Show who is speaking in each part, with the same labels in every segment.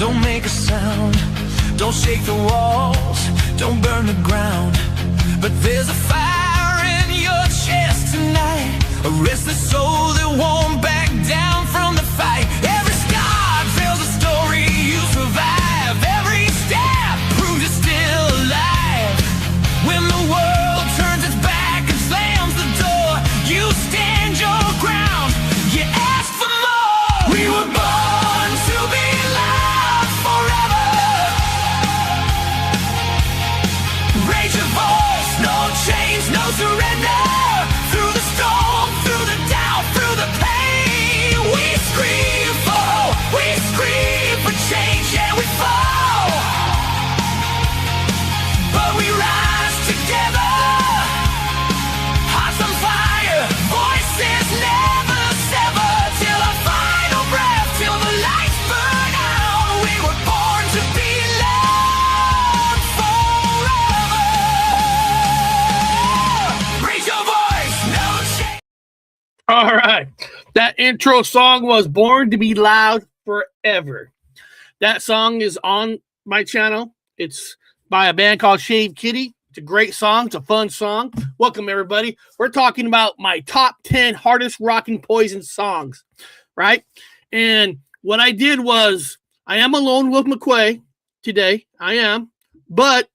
Speaker 1: Don't make a sound, don't shake the walls, don't burn the ground. But there's a fire in your chest tonight, a restless soul that won't back down from the fight. Every scar tells a story you survive, every step proves you're still alive. When the world turns its back and slams the door, you stand your ground, you ask for more. We were born to be loved forever. Raise your voice, no chains, no surrender. Through the storm, through the doubt, through the pain, we scream for hope, we scream for change, yeah, we fall, but we rise together. Hearts on fire, voices never sever, till our final breath, till the lights burn out. We were born to be loved forever. Raise your voice, no change.
Speaker 2: All right. That intro song was Born to Be Loud Forever. That song is on my channel. It's by a band called Shave Kitty. It's a great song. It's a fun song. Welcome, everybody. We're talking about my top 10 hardest rockin' Poison songs, right? And what I did was, I am alone with McQuay today. I am. But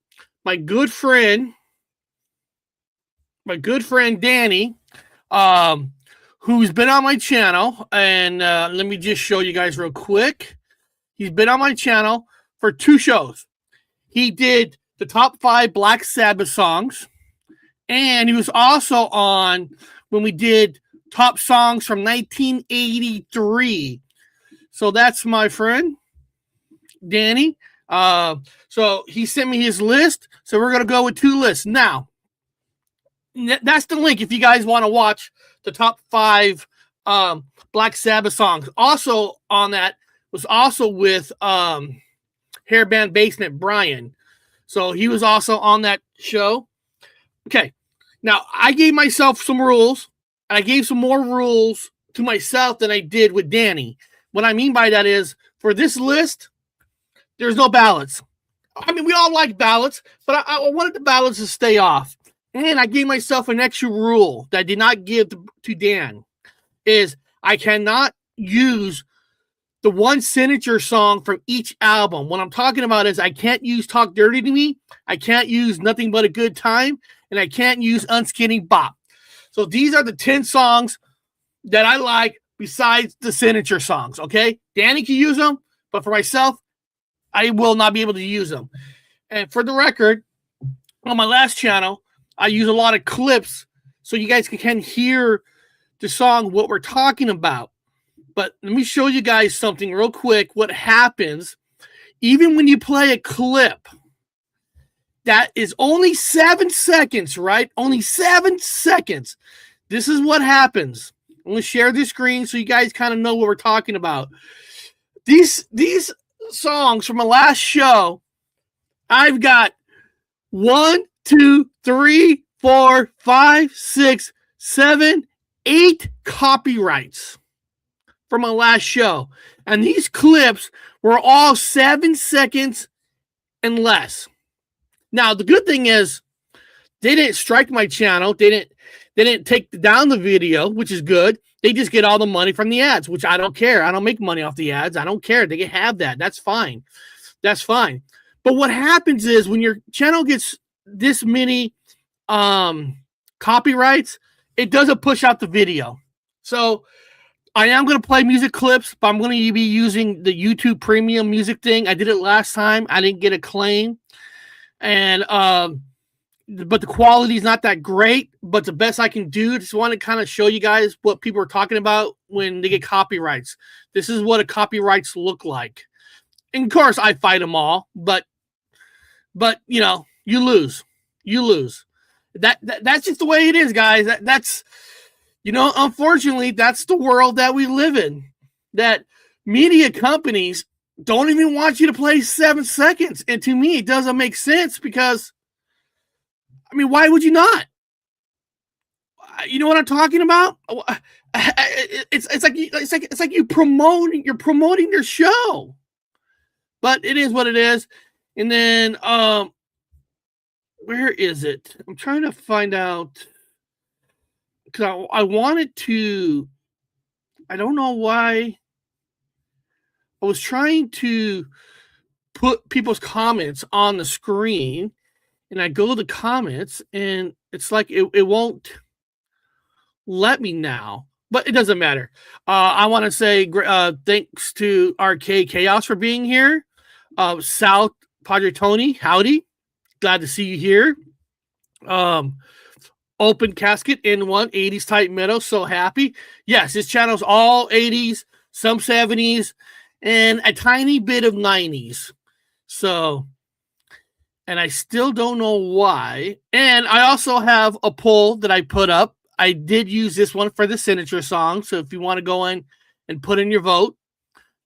Speaker 2: my good friend Danny, who's been on my channel, and let me just show you guys real quick. He's been on my channel for 2 shows. He did the top 5 Black Sabbath songs, and he was also on when we did top songs from 1983. So that's my friend, Danny. So he sent me his list, so we're going to go with 2 lists. Now, that's the link if you guys want to watch the top 5 Black Sabbath songs. Also on that was also with Hairband Basement Brian. So he was also on that show. Okay. Now, I gave myself some rules. I gave some more rules to myself than I did with Danny. What I mean by that is, for this list, there's no ballads. I mean, we all like ballads, but I wanted the ballads to stay off. And I gave myself an extra rule that I did not give to Dan, is I cannot use the one signature song from each album. What I'm talking about is I can't use Talk Dirty to Me, I can't use Nothing But a Good Time, and I can't use Unskinny Bop. So these are the 10 songs that I like besides the signature songs, okay? Danny can use them, but for myself, I will not be able to use them. And for the record, on my last channel, I use a lot of clips so you guys can hear the song, what we're talking about. But let me show you guys something real quick. What happens even when you play a clip that is only 7 seconds, right? Only 7 seconds. This is what happens. I'm going to share the screen so you guys kind of know what we're talking about. These songs from my last show, I've got 1, 2, 3, 4, 5, 6, 7, 8 copyrights from my last show. And these clips were all 7 seconds and less. Now, the good thing is they didn't strike my channel. They didn't take down the video, which is good. They just get all the money from the ads, which I don't care. I don't make money off the ads. I don't care. They can have that. That's fine. That's fine. But what happens is when your channel gets this many copyrights, it doesn't push out the video. So I am going to play music clips, but I'm going to be using the YouTube premium music thing. I did it last time. I didn't get a claim. And but the quality is not that great, but the best I can do. Just want to kind of show you guys what people are talking about when they get copyrights. This is what a copyrights look like. And of course, I fight them all, but you know, you lose. You lose. That's just the way it is, guys. That's you know, unfortunately, that's the world that we live in. That media companies don't even want you to play 7 seconds. And to me, it doesn't make sense because, I mean, why would you not? You know what I'm talking about? It's like you're promoting their show. but it is what it is. And then where is it? I'm trying to find out because I wanted to. I don't know why. I was trying to put people's comments on the screen, and I go to the comments, and it's like it won't let me now. But it doesn't matter. I want to say thanks to Arcade Chaos for being here. South Padre Tony, howdy. Glad to see you here. Open Casket in 80s type meadow. So happy. Yes, this channel's all 80s, some 70s, and a tiny bit of 90s. So, and I still don't know why. And I also have a poll that I put up. I did use this one for the signature song. So if you want to go in and put in your vote,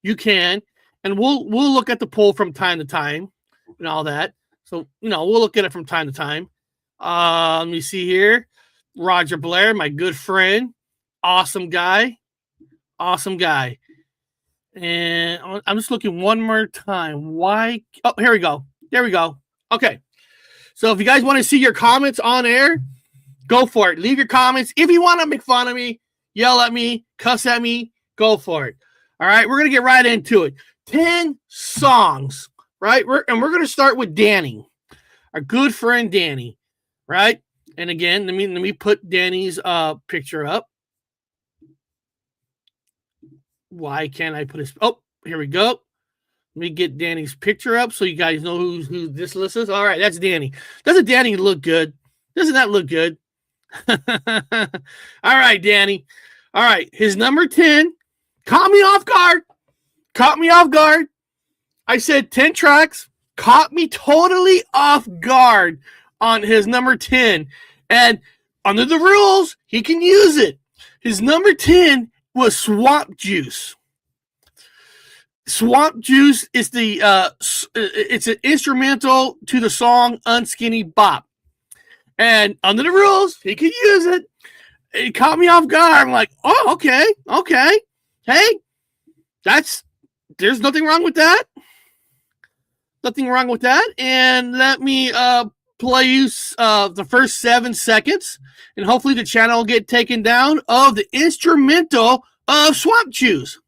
Speaker 2: you can. And we'll look at the poll from time to time and all that. So, we'll look at it from time to time. Let me see here. Roger Blair, my good friend. Awesome guy. Awesome guy. And I'm just looking one more time. Why? Oh, here we go. There we go. Okay. So if you guys want to see your comments on air, go for it. Leave your comments. If you want to make fun of me, yell at me, cuss at me, go for it. All right. We're going to get right into it. 10 songs, right? We're going to start with Danny, our good friend Danny, right? And again, let me put Danny's picture up. Why can't I put his... Oh, here we go. Let me get Danny's picture up so you guys know who this list is. All right, that's Danny. Doesn't Danny look good? Doesn't that look good? All right, Danny. All right, his number 10 caught me off guard. Caught me off guard. I said 10 tracks. Caught me totally off guard on his number 10. And under the rules, he can use it. His number 10 was Swamp Juice. Swamp Juice is it's an instrumental to the song Unskinny Bop. And under the rules, he can use it. It caught me off guard. I'm like, oh, okay. Hey, there's nothing wrong with that. Nothing wrong with that. And let me play you the first 7 seconds, and hopefully the channel will get taken down of the instrumental of Swamp Juice.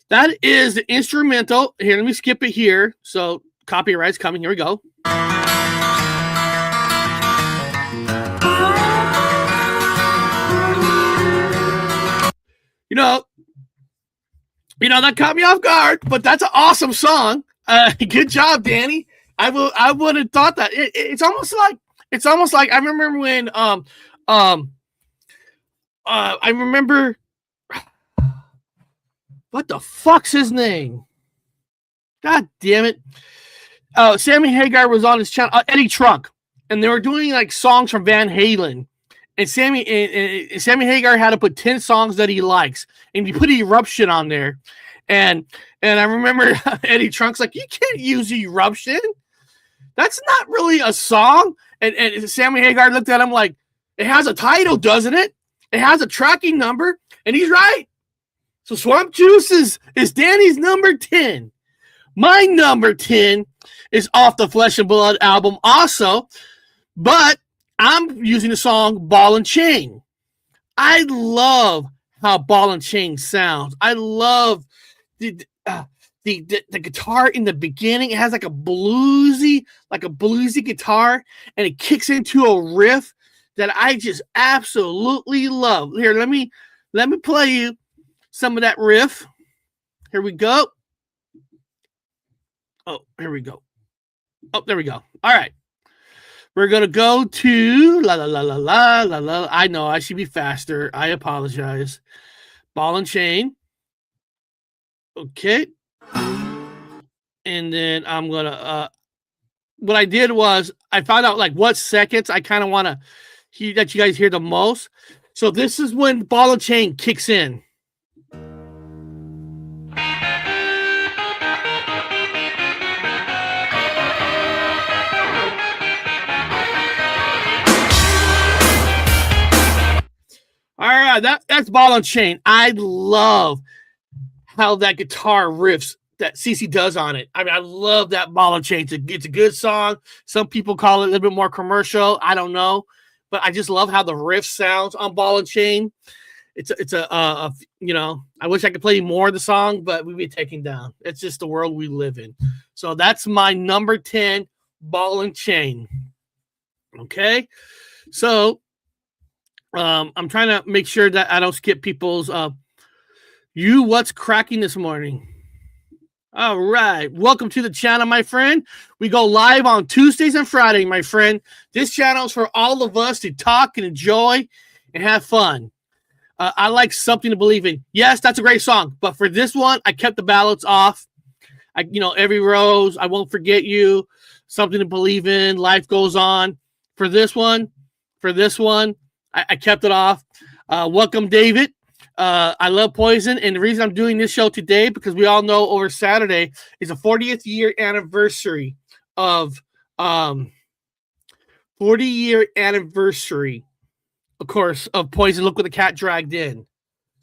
Speaker 2: That is the instrumental. Here, let me skip it here. So copyright's coming. Here we go. That caught me off guard, but that's an awesome song. Good job, Danny. I would have thought that. It's almost like I remember when I remember what the fuck's his name? God damn it. Sammy Hagar was on his channel, Eddie Trunk, and they were doing like songs from Van Halen. And Sammy Hagar had to put 10 songs that he likes, and he put Eruption on there. And I remember Eddie Trunk's like, you can't use Eruption. That's not really a song. And Sammy Hagar looked at him like, it has a title, doesn't it? It has a tracking number, and he's right. So Swamp Juice is Danny's number 10. My number 10 is off the Flesh and Blood album also, but I'm using the song Ball and Chain. I love how Ball and Chain sounds. I love the guitar in the beginning. It has like a bluesy guitar, and it kicks into a riff that I just absolutely love. Here, let me play you some of that riff. Here we go. Oh, here we go. Oh, there we go. All right. We're going to go to la la la la la la la. I know I should be faster. I apologize. Ball and Chain. Okay. And then I'm going to, what I did was I found out like what seconds I kind of want to that you guys hear the most. So this is when Ball and Chain kicks in. right, that's Ball and Chain. I love how that guitar riffs that CC does on it. I mean, I love that Ball and Chain. It's a good song. Some people call it a little bit more commercial. I don't know, but I just love how the riff sounds on Ball and Chain. It's a you know, I wish I could play more of the song, but we'd be taken down. It's just the world we live in. So that's my number 10, Ball and Chain. Okay, so I'm trying to make sure that I don't skip people's what's cracking this morning. All right, welcome to the channel, my friend. We go live on Tuesdays and Fridays, my friend. This channel is for all of us to talk and enjoy and have fun. I like Something to Believe in. Yes, that's a great song, but for this one, I kept the ballads off. Every rose, I Won't Forget You, Something to Believe in, Life Goes On. For this one, I kept it off. Welcome, David. I love Poison, and the reason I'm doing this show today, because we all know over Saturday is a 40th year anniversary of 40-year anniversary, of course, of Poison. Look what the cat dragged in.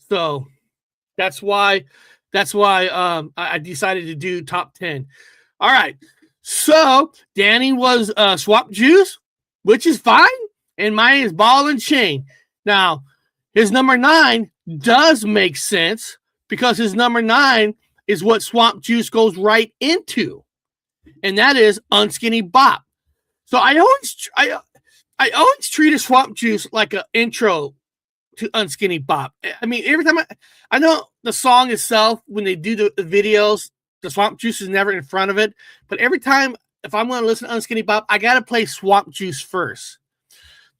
Speaker 2: So that's why I decided to do top 10. All right. So Danny was Swamp Juice, which is fine, and mine is Ball and Chain. Now, his number 9 does make sense because his number 9 is what Swamp Juice goes right into, and that is Unskinny Bop. So I always treat a Swamp Juice like an intro to Unskinny Bop. I mean, every time I know the song itself, when they do the videos, the Swamp Juice is never in front of it. But every time, if I'm going to listen to Unskinny Bop, I got to play Swamp Juice first.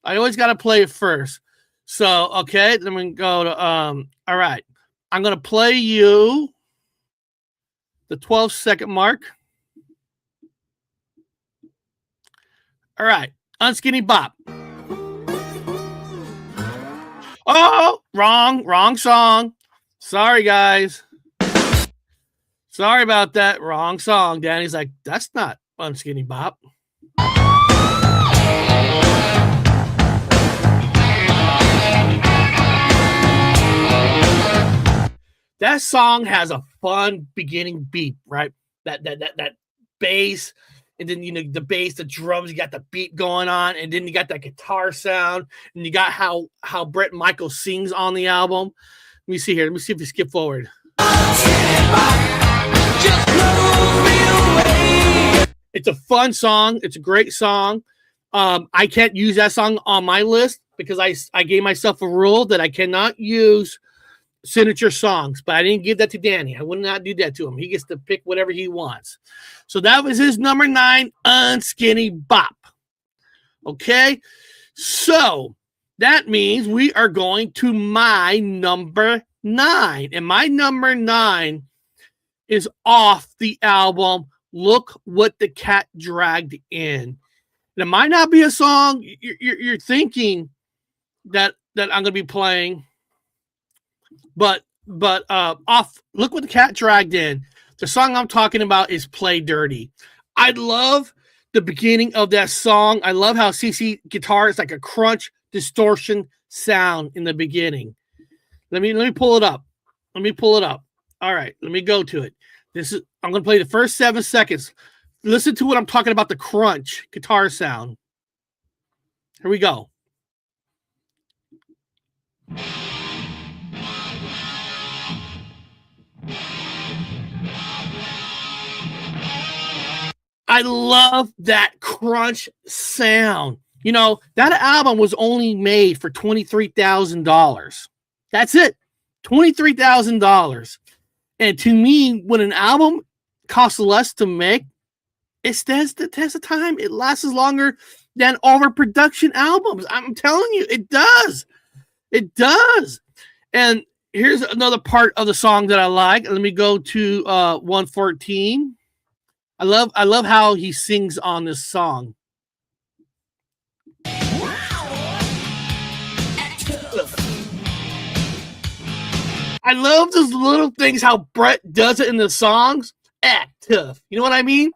Speaker 2: I always got to play it first. So, okay, then we can go to, all right. I'm going to play you the 12-second mark. All right, Unskinny Bop. Oh, wrong song. Sorry, guys. Sorry about that. Wrong song. Danny's like, that's not Unskinny Bop. That song has a fun beginning beat, right? That bass, and then the bass, the drums, you got the beat going on, and then you got that guitar sound, and you got how Bret Michaels sings on the album. Let me see here. Let me see if we skip forward. It's a fun song. It's a great song. I can't use that song on my list because I gave myself a rule that I cannot use signature songs, but I didn't give that to Danny. I would not do that to him. He gets to pick whatever he wants. So that was his number 9, Unskinny Bop. Okay, so that means we are going to my number 9, and my number 9 is off the album Look What the Cat Dragged In. It might not be a song you're thinking that I'm going to be playing, but off Look What the Cat Dragged In, the song I'm talking about is Play Dirty. I love the beginning of that song. I love how CC guitar is like a crunch distortion sound in the beginning. Let me pull it up. All right, let me go to it. I'm going to play the first 7 seconds. Listen to what I'm talking about, the crunch guitar sound. Here we go. I love that crunch sound. That album was only made for $23,000. That's it. $23,000. And to me, when an album costs less to make, it stands the test of time. It lasts longer than overproduction albums. I'm telling you, it does. It does. And here's another part of the song that I like. Let me go to 114. I love how he sings on this song. I love those little things, how Bret does it in the songs. Act tough. You know what I mean?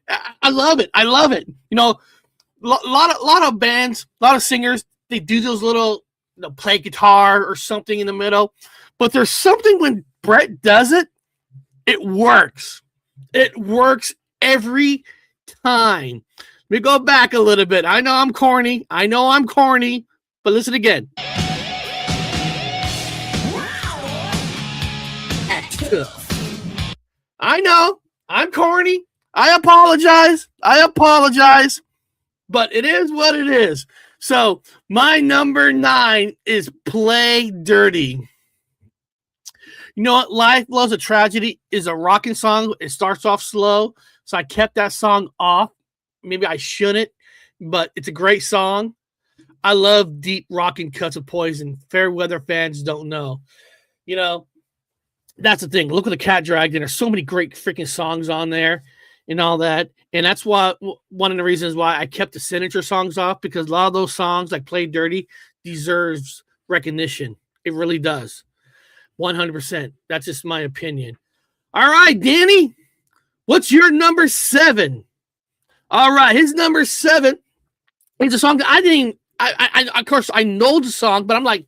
Speaker 2: I love it. A lot of bands, a lot of singers, they do those little play guitar or something in the middle. But there's something when Bret does it, it works. It works every time. Let me go back a little bit. I know I'm corny, but listen again. I know I'm corny. I apologize. But it is what it is. So my number 9 is Play Dirty. You know what? Life Loves a Tragedy is a rocking song. It starts off slow. So I kept that song off. Maybe I shouldn't, but it's a great song. I love deep rocking cuts of Poison. Fair weather fans don't know. You know, that's the thing. Look at the Cat Dragon. There's so many great freaking songs on there and all that. And that's why one of the reasons why I kept the signature songs off, because a lot of those songs like Play Dirty deserves recognition. It really does. 100%. That's just my opinion. All right, Danny, what's your number 7? All right, his number 7 is a song that I of course I know the song, but I'm like,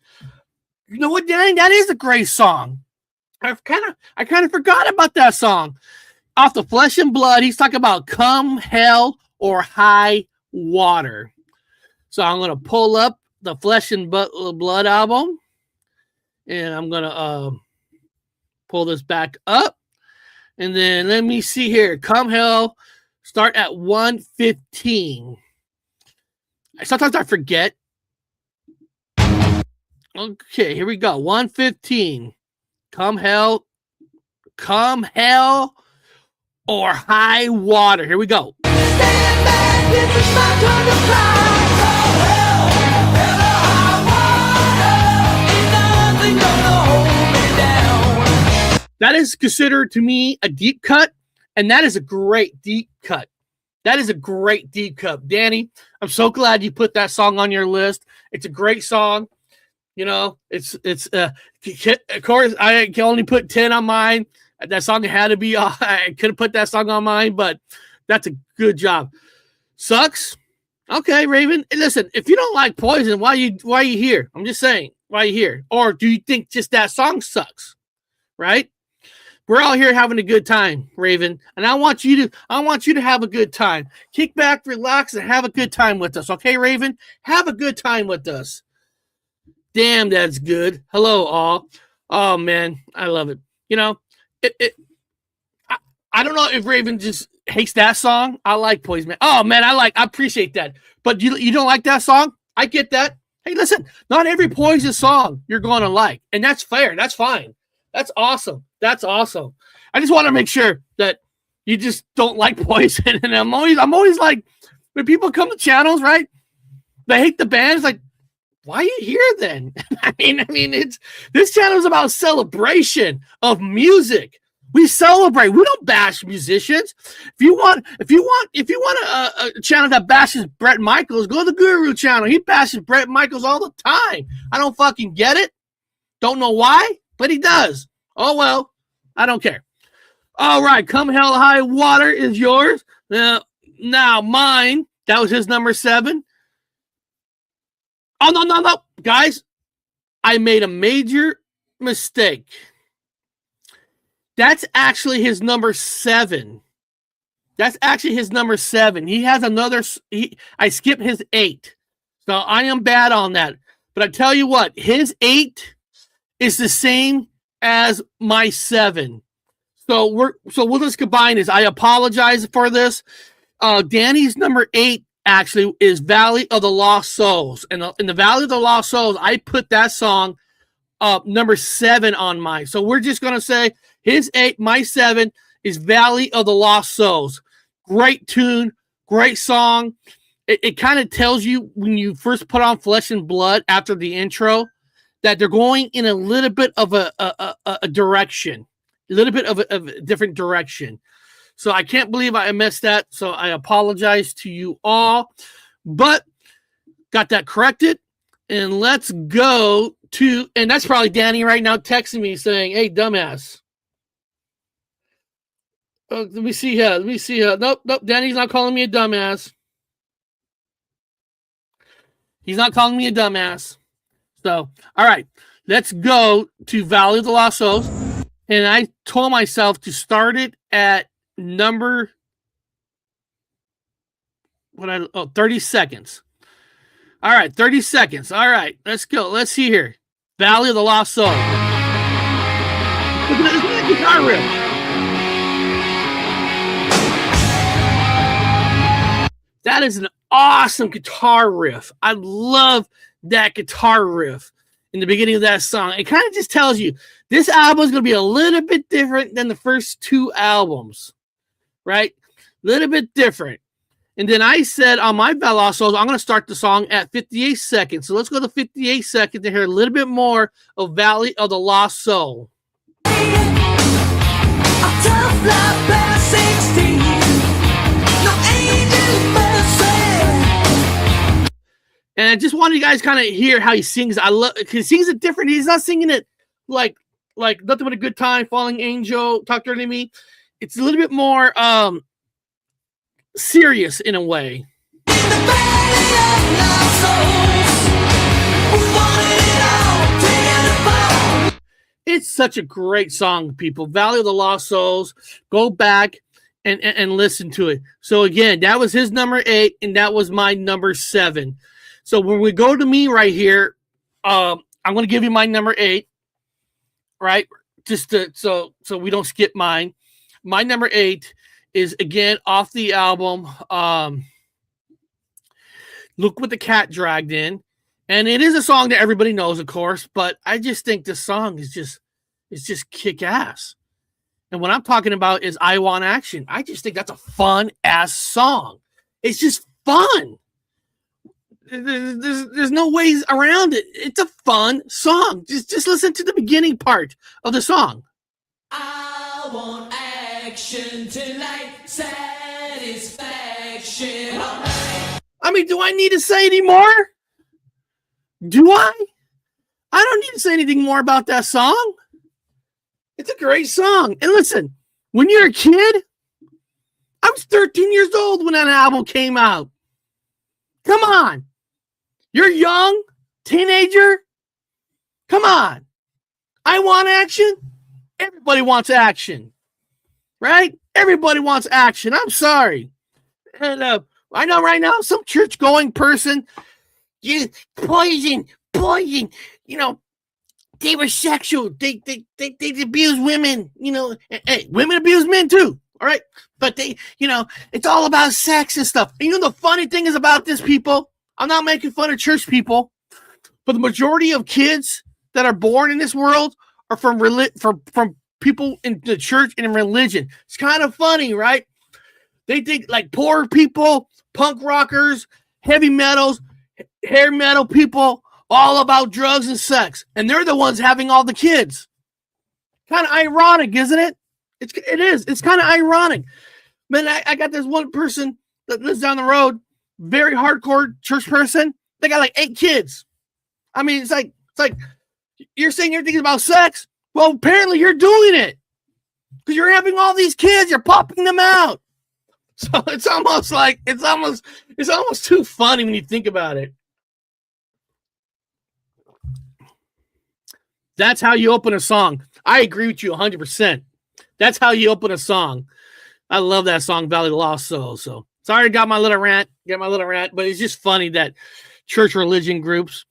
Speaker 2: you know what, Danny, that is a great song. I kind of forgot about that song. Off the Flesh and Blood, he's talking about Come Hell or High Water. So I'm gonna pull up the Flesh and Blood album, and I'm gonna pull this back up, and then let me see here. Come Hell, start at 115. Sometimes I forget. Okay, here we go. 115. Come Hell or High Water. Here we go.
Speaker 1: Stand back, this is my turn to cry. Come hell, hell or high water, ain't nothing gonna hold me down.
Speaker 2: That is considered to me a deep cut, and that is a great deep cut. Danny, I'm so glad you put that song on your list. It's a great song. You know, it's of course I can only put 10 on mine. That song had to be, I could have put that song on mine, but that's a good job. Sucks. Okay, Raven. Listen, if you don't like Poison, why are you here? I'm just saying, why are you here? Or do you think just that song sucks? Right? We're all here having a good time, Raven, and I want you to have a good time. Kick back, relax, and have a good time with us. Okay, Raven? Have a good time with us. Damn, that's good. Hello, all. Oh man, I love it. You know, I don't know if Raven just hates that song. I like Poison Man. Oh man, I appreciate that. But you don't like that song? I get that. Hey, listen, not every Poison song you're going to like, and that's fair. That's fine. That's awesome. I just want to make sure that you just don't like Poison. And I'm always like, when people come to channels, right? They hate the band. It's like, why are you here then? I mean, this channel is about celebration of music. We celebrate. We don't bash musicians. If you want a channel that bashes Bret Michaels, go to the Guru channel. He bashes Bret Michaels all the time. I don't fucking get it. Don't know why, but he does. Oh well, I don't care. All right, Come Hell High Water is yours. Now mine. That was his number 7. Oh, no. Guys, I made a major mistake. That's actually his number 7. He has another. I skipped his 8. So I am bad on that. But I tell you what, his 8 is the same as my 7. So we'll just combine this. I apologize for this. Danny's number 8 actually is Valley of the Lost Souls. And in the Valley of the Lost Souls, I put that song number 7 on mine. So we're just going to say his 8, my 7 is Valley of the Lost Souls. Great tune, great song. It kind of tells you when you first put on Flesh and Blood after the intro that they're going in a little bit of a direction, a little bit of a different direction. So I can't believe I missed that. So I apologize to you all, but got that corrected. And let's go to, and that's probably Danny right now texting me saying, hey, dumbass. Let me see here. Nope. Danny's not calling me a dumbass. He's not calling me a dumbass. So, all right, let's go to Valley of the Lost Souls. And I told myself to start it at number 30 seconds. All right, 30 seconds. All right, let's go. Let's see here. Valley of the Lost Souls. Look at the guitar riff. That is an awesome guitar riff. I love that guitar riff in the beginning of that song. It kind of just tells you this album is going to be a little bit different than the first two albums, right? A little bit different. And then I said on my Valley of the Lost Souls, I'm going to start the song at 58 seconds. So let's go to 58 seconds to hear a little bit more of Valley of the Lost Soul. And I just want you guys kind of hear how he sings. I love because he sings it different. He's not singing it like Nothing But a Good Time, Falling Angel, Talk Dirty to Me. It's a little bit more serious in a way. It's such a great song, people. Valley of the Lost Souls. Go back and listen to it. So again, that was his number 8, and that was my number 7. So when we go to me right here, I'm going to give you my number 8, right? Just so we don't skip mine. My number 8 is again off the album. Look What the Cat Dragged In, and it is a song that everybody knows, of course. But I just think this song is just kick ass. And what I'm talking about is I Want Action. I just think that's a fun ass song. It's just fun. There's no ways around it. It's a fun song. Just listen to the beginning part of the song.
Speaker 1: I want action tonight, satisfaction all night.
Speaker 2: I mean, do I need to say any more? Do I? I don't need to say anything more about that song. It's a great song. And listen, when you're a kid, I was 13 years old when that album came out. Come on. You're young, teenager. Come on. I want action. Everybody wants action, right? Everybody wants action. I'm sorry. And I know right now some church-going person, poison, you know, they were sexual. They abuse women, you know. Hey, women abuse men too, all right? But they, you know, it's all about sex and stuff. And you know the funny thing is about this, people? I'm not making fun of church people, but the majority of kids that are born in this world are from people in the church and in religion. It's kind of funny, right? They think like poor people, punk rockers, heavy metals, hair metal people, all about drugs and sex. And they're the ones having all the kids. Kind of ironic, isn't it? It is. It's kind of ironic. Man, I got this one person that lives down the road, very hardcore church person. They got like 8 kids. I mean, it's like you're saying you're thinking about sex. Well, apparently you're doing it because you're having all these kids. You're popping them out. So it's almost too funny when you think about it. That's how you open a song. I agree with you 100%. That's how you open a song. I love that song, Valley of the Lost Souls. So sorry I got my little rant, but it's just funny that church religion groups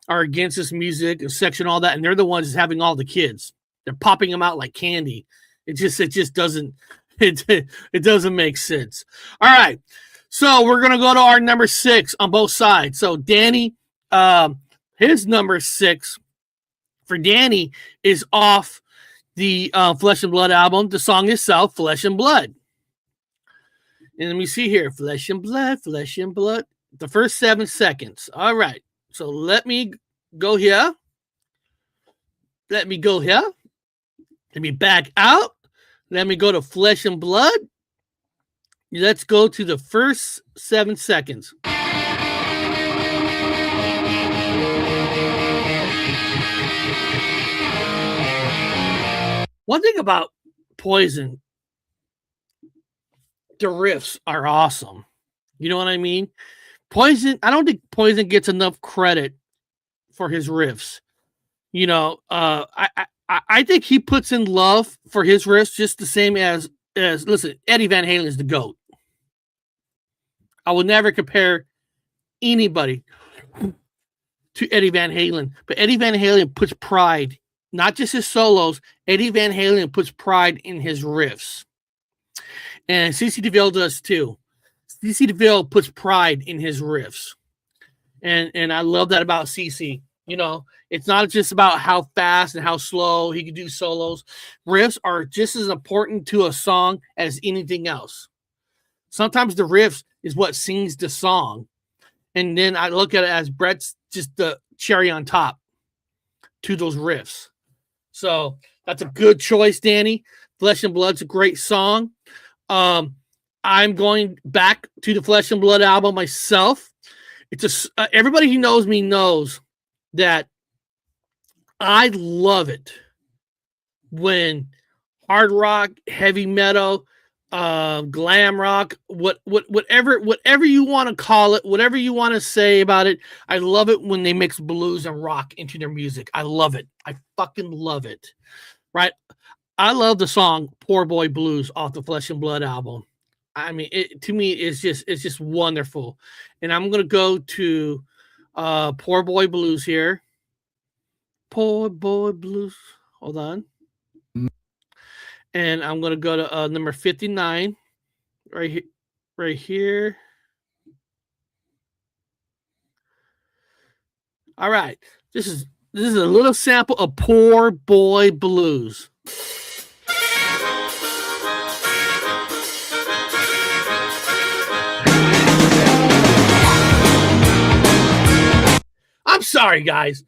Speaker 2: are against this music, sex and all that, and they're the ones having all the kids. They're popping them out like candy. It just doesn't make sense. All right. So we're gonna go to our number 6 on both sides. So Danny, his number 6 for Danny is off the Flesh and Blood album. The song itself, Flesh and Blood. And let me see here. Flesh and Blood, Flesh and Blood. The first 7 seconds. All right. So let me go here. Let me back out. Let me go to Flesh and Blood. Let's go to the first 7 seconds. One thing about Poison, the riffs are awesome. You know what I mean? Poison, I don't think Poison gets enough credit for his riffs. I think he puts in love for his riffs just the same as listen, Eddie Van Halen is the GOAT. I will never compare anybody to Eddie Van Halen, but Eddie Van Halen puts pride, not just his solos. Eddie Van Halen puts pride in his riffs, and CC DeVille does too. CC DeVille puts pride in his riffs, and I love that about CC. It's not just about how fast and how slow he can do solos. Riffs are just as important to a song as anything else. Sometimes the riffs is what sings the song. And then I look at it as Bret's just the cherry on top to those riffs. So that's a good choice, Danny. Flesh and Blood's a great song. I'm going back to the Flesh and Blood album myself. It's everybody who knows me knows that I love it when hard rock, heavy metal, glam rock, whatever you want to call it, whatever you want to say about it. I love it when they mix blues and rock into their music. I love it. I fucking love it. Right? I love the song "Poor Boy Blues" off the Flesh and Blood album. I mean, to me, it's just wonderful. And I'm gonna go to "Poor Boy Blues" here. Poor Boy Blues. Hold on. And I'm going to go to number 59 right here. All right. This is a little sample of Poor Boy Blues. I'm sorry, guys.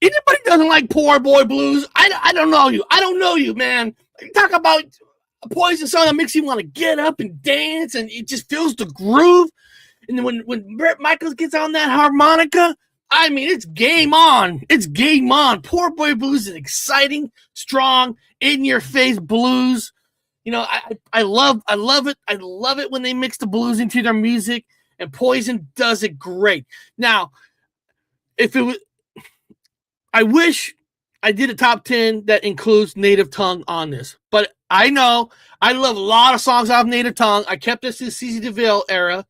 Speaker 2: Anybody doesn't like Poor Boy Blues? I don't know you. I don't know you, man. You talk about a Poison song that makes you want to get up and dance, and it just feels the groove. And then when Bret Michaels gets on that harmonica, I mean, it's game on. It's game on. Poor Boy Blues is exciting, strong, in-your-face blues. I love it. I love it when they mix the blues into their music, and Poison does it great. Now, I wish I did a top 10 that includes Native Tongue on this, but I know I love a lot of songs off Native Tongue. I kept this in CC DeVille era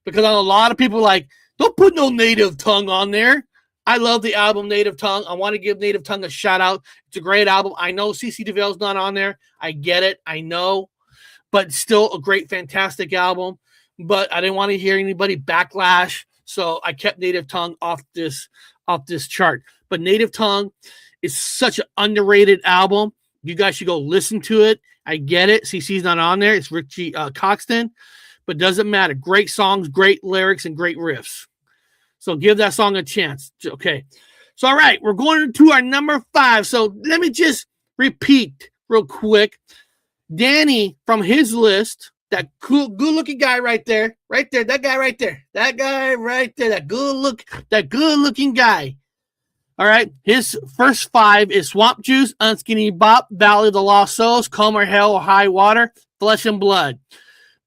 Speaker 2: because I know a lot of people like, don't put no Native Tongue on there. I love the album Native Tongue. I want to give Native Tongue a shout out. It's a great album. I know CC DeVille's not on there. I get it. I know, but still a great, fantastic album. But I didn't want to hear anybody backlash, so I kept Native Tongue off this chart. But Native Tongue is such an underrated album. You guys should go listen to it. I get it. CC's not on there. It's Rikki Rockett, but doesn't matter. Great songs, great lyrics, and great riffs. So give that song a chance. Okay. So, all right, we're going to our number 5. So let me just repeat real quick. Danny, from his list, that cool, good-looking guy right there, that guy right there, that good-looking guy. All right, his first 5 is Swamp Juice, Unskinny Bop, Valley of the Lost Souls, Come or Hell or High Water, Flesh and Blood.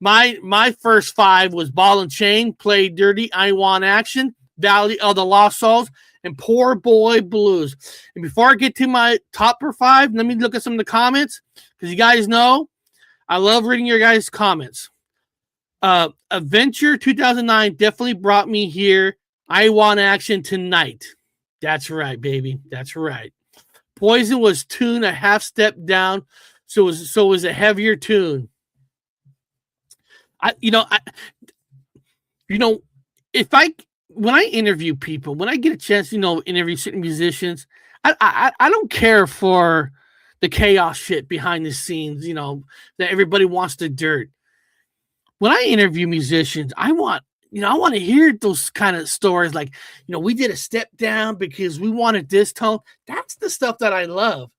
Speaker 2: My first 5 was Ball and Chain, Play Dirty, I Want Action, Valley of the Lost Souls, and Poor Boy Blues. And before I get to my top 5, let me look at some of the comments, because you guys know I love reading your guys' comments. Adventure 2009 definitely brought me here. I Want Action Tonight. That's right, baby. That's right. Poison was tuned a half step down, so it was a heavier tune. When I interview people, when I get a chance to interview certain musicians, I don't care for the chaos shit behind the scenes, that everybody wants the dirt. When I interview musicians, I want to hear those kind of stories like, we did a step down because we wanted this tone. That's the stuff that I love.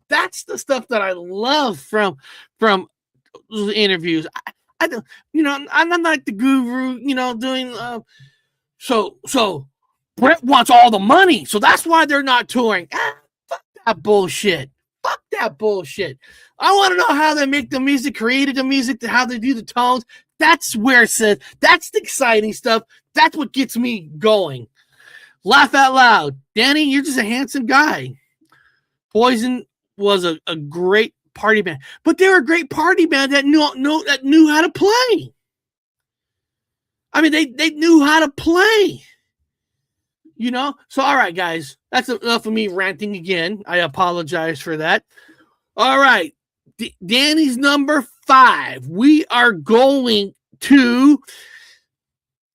Speaker 2: That's the stuff that I love from those interviews. I don't, I'm not like the guru, doing, so Bret wants all the money. So that's why they're not touring. Fuck that bullshit. Fuck that bullshit. I want to know how they make the music, created the music, how they do the tones. That's where it says, that's the exciting stuff. That's what gets me going. Laugh out loud. Danny, you're just a handsome guy. Poison was a great party band, but they were a great party band that knew how to play. I mean, they knew how to play. You know? So, all right, guys. That's enough of me ranting again. I apologize for that. All right. Danny's number 5. We are going to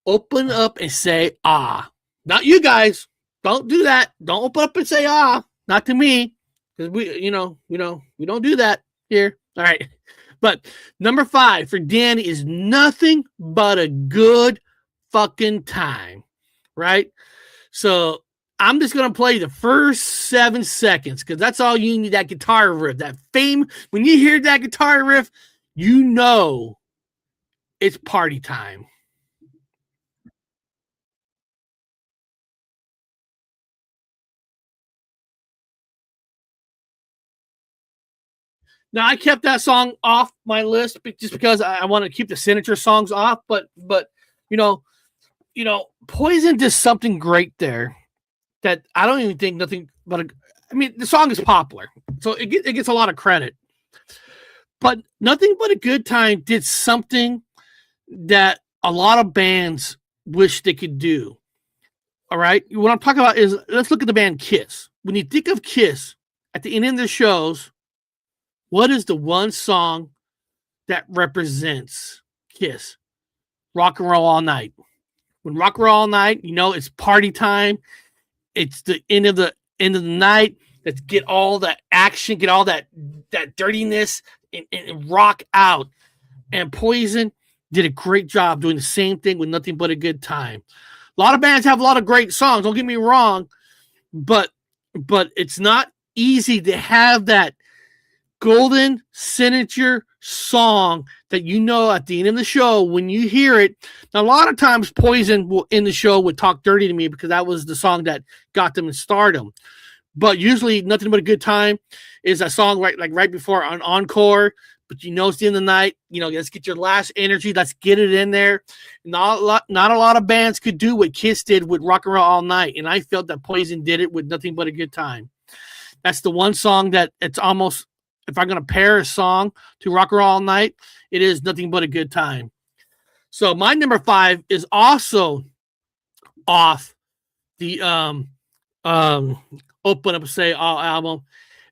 Speaker 2: open up and say, ah. Not you guys. Don't do that. Don't open up and say, ah. Not to me. Because we don't do that here. All right. But number 5 for Danny is Nothing But a Good Fucking Time. Right? So I'm just going to play the first 7 seconds because that's all you need, that guitar riff. When you hear that guitar riff, you know it's party time. Now I kept that song off my list just because I want to keep the signature songs off, but you know, Poison did something great there that I don't even think nothing but I mean, the song is popular, so it gets a lot of credit. But Nothing But a Good Time did something that a lot of bands wish they could do. All right, what I'm talking about is, let's look at the band Kiss. When you think of Kiss at the end of the shows, what is the one song that represents Kiss? Rock and Roll All Night. When Rock and Roll All Night, it's party time. It's the end of the night. Let's get all that action, get all that dirtiness, and rock out. And Poison did a great job doing the same thing with Nothing But a Good Time. A lot of bands have a lot of great songs. Don't get me wrong, but it's not easy to have that golden signature song that at the end of the show when you hear it. Now, a lot of times Poison will in the show would talk dirty to me because that was the song that got them in stardom. But usually Nothing But a Good Time is a song right before an encore, but it's the end of the night. Let's get your last energy. Let's get it in there. Not a lot of bands could do what Kiss did with Rock and Roll All Night, and I felt that Poison did it with Nothing But a Good Time. That's the one song that it's almost, if I'm going to pair a song to Rock and Roll All Night, it is Nothing But a Good Time. So my number 5 is also off the Open Up and Say Ahh album.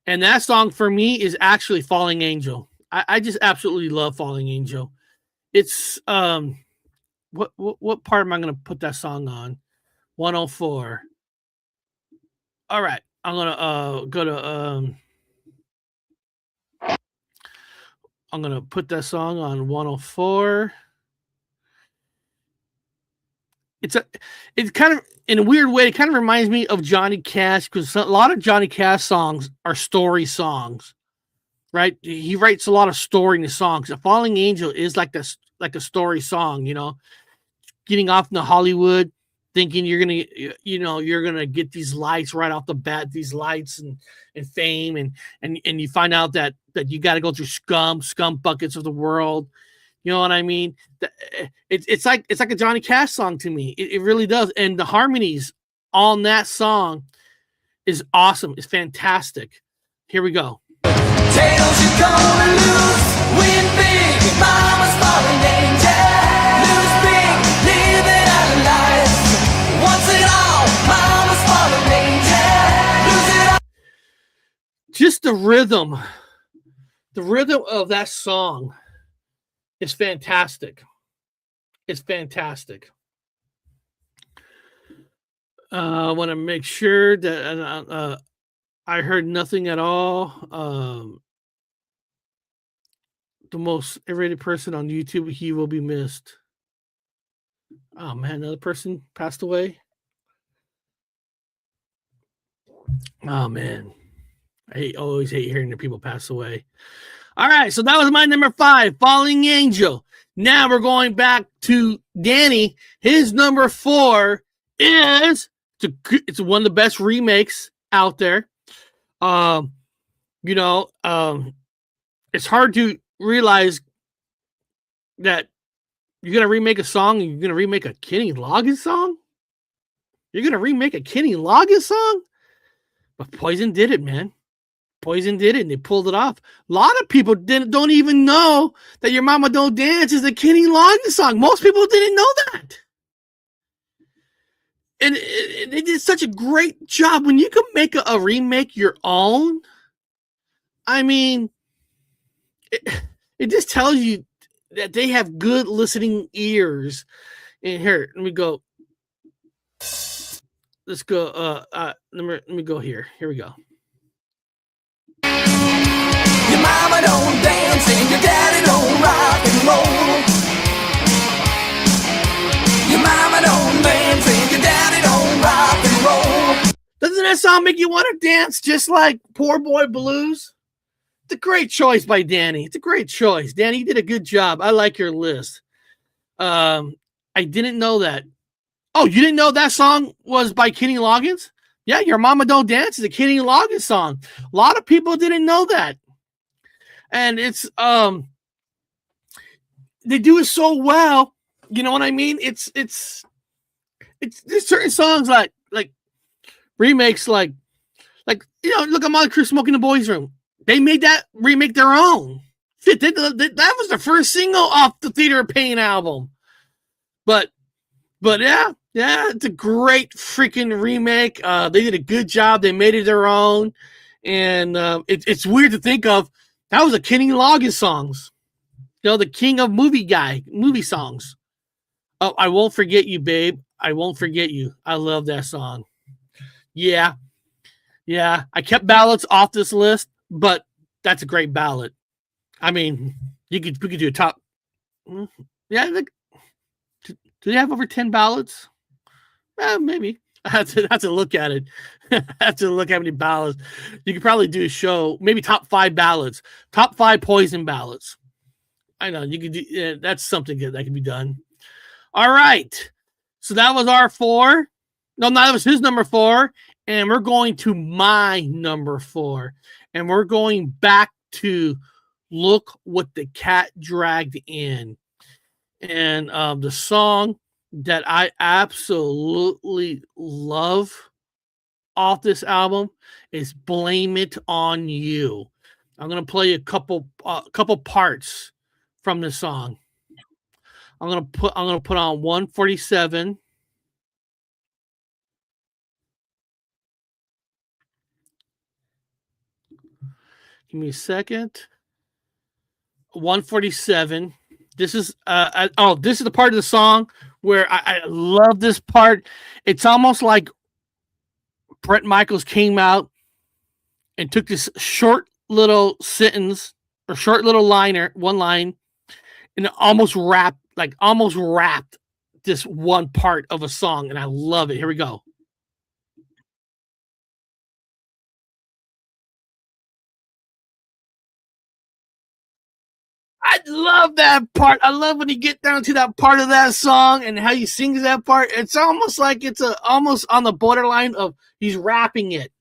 Speaker 2: And that song for me is actually Falling Angel. I just absolutely love Falling Angel. It's what part am I going to put that song on? 104. All right. I'm going to go to I'm going to put that song on 104. It's kind of, in a weird way, it kind of reminds me of Johnny Cash, because a lot of Johnny Cash songs are story songs, right? He writes a lot of story in his songs. Falling Angel is like a story song, getting off into Hollywood, thinking you're gonna get these lights right off the bat, these lights and fame, and you find out that you got to go through scum buckets of the world. You know what I mean? It's like a Johnny Cash song to me. It really does. And the harmonies on that song is awesome. It's fantastic. Here we go.
Speaker 1: Tails you're gonna lose, win big, mama's falling angel. Lose big, living out of life. Once it all, mama's falling angel. Lose it all.
Speaker 2: Just the rhythm of that song is fantastic. It's fantastic. I want to make sure that I heard nothing at all. The most irritated person on YouTube, he will be missed. Oh man, another person passed away. Oh man, I always hate hearing that people pass away. All right, so that was my number 5, Falling Angel. Now we're going back to Danny. His number 4 is it's one of the best remakes out there. It's hard to realize that You're gonna remake a song and you're gonna remake a Kenny Loggins song? You're gonna remake a Kenny Loggins song? But Poison did it, man. Poison did it and they pulled it off. A lot of people don't even know that Your Mama Don't Dance is a Kenny Loggins song. Most people didn't know that. And they did such a great job. When you can make a remake your own, I mean, it just tells you that they have good listening ears. And here, let me go. Let's go. Let me go here. Here we go.
Speaker 1: Your mama don't dance and your daddy don't rock and roll. Your mama don't dance and your daddy don't rock and roll.
Speaker 2: Doesn't that song make you want to dance just like Poor Boy Blues? It's a great choice by Danny. It's a great choice. Danny, you did a good job. I like your list. I didn't know that. Oh, you didn't know that song was by Kenny Loggins? Yeah, Your Mama Don't Dance is a Kenny Loggins song. A lot of people didn't know that. And it's they do it so well. You know what I mean? It's there's certain songs like remakes like look at Molly Crew Smoking the Boys Room. They made that remake their own. Shit, that was the first single off the Theater of Pain album. But yeah, it's a great freaking remake. They did a good job. They made it their own. And it's weird to think of. That was a Kenny Loggins songs. The king of movie songs. Oh, I Won't Forget You, Babe. I Won't Forget You. I love that song. Yeah. I kept ballads off this list, but that's a great ballad. I mean, we could do a top. Yeah, do they have over 10 ballads? Maybe. I have to look at it. I have to look how many ballads. You could probably do a show, maybe top 5 ballads, top 5 Poison ballads. I know you could do. That's something that can be done. All right. So that was our 4. No, that was his number 4. And we're going to my number 4. And we're going back to Look What the Cat Dragged In. And the song that I absolutely love off this album is Blame It On You. I'm going to play a couple parts from the song. I'm going to put on 147. Give me a second. 147. This is this is the part of the song where I love this part. It's almost like Bret Michaels came out and took this short little sentence or short little one line, and almost wrapped this one part of a song, and I love it. Here we go. I love that part. I love when you get down to that part of that song and how he sings that part. It's almost like it's almost on the borderline of he's rapping it.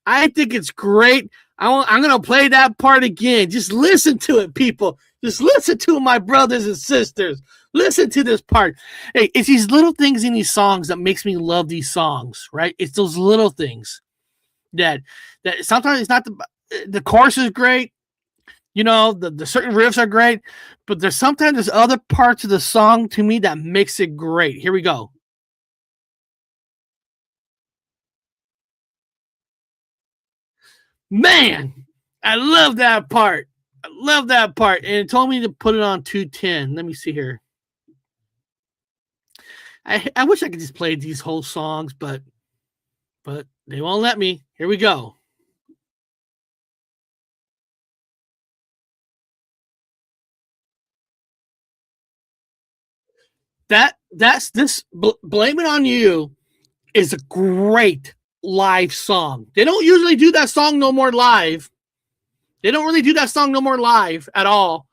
Speaker 2: I think it's great. I'm going to play that part again. Just listen to it, people. Just listen to it, my brothers and sisters. Listen to this part. Hey, it's these little things in these songs that makes me love these songs, right? It's those little things that sometimes it's not the chorus is great. The certain riffs are great, but there's other parts of the song to me that makes it great. Here we go. Man, I love that part. And it told me to put it on 210. Let me see here. I wish I could just play these whole songs, but they won't let me. Here we go. That's this Blame It On You is a great live song. They don't usually do that song no more live. They don't really do that song no more live at all.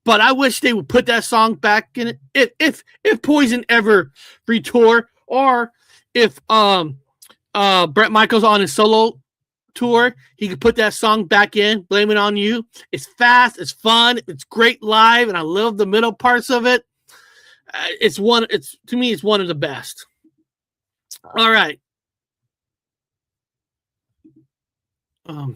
Speaker 2: But I wish they would put that song back in it. If Poison ever retour, or if Bret Michaels on his solo tour, he could put that song back in, Blame It On You. It's fast, it's fun, it's great live, and I love the middle parts of it. It's to me, it's one of the best. All right. Hold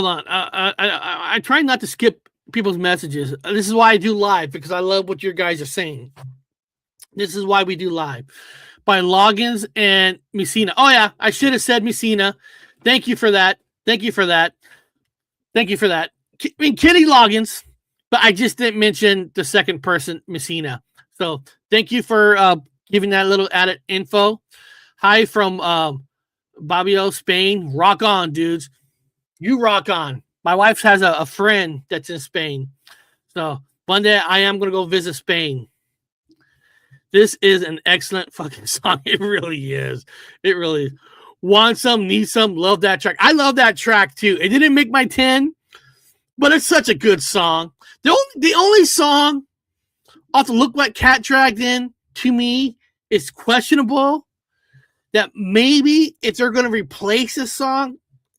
Speaker 2: on. I try not to skip people's messages. This is why I do live, because I love what your guys are saying. This is why we do live. By Loggins and Messina. Oh yeah, I should have said Messina. Thank you for that. Thank you for that. Thank you for that. I mean, Kitty Loggins, but I just didn't mention the second person, Messina. So thank you for giving that little added info. Hi from Bobbio, Spain. Rock on, dudes. You rock on. My wife has a friend that's in Spain. So one day I am going to go visit Spain. This is an excellent fucking song. It really is. It really is. Want some, need some, love that track. I love that track too. It didn't make my 10, but it's such a good song. The only song off the Look What Cat Dragged In, to me, is questionable. That maybe if they're going to replace this song,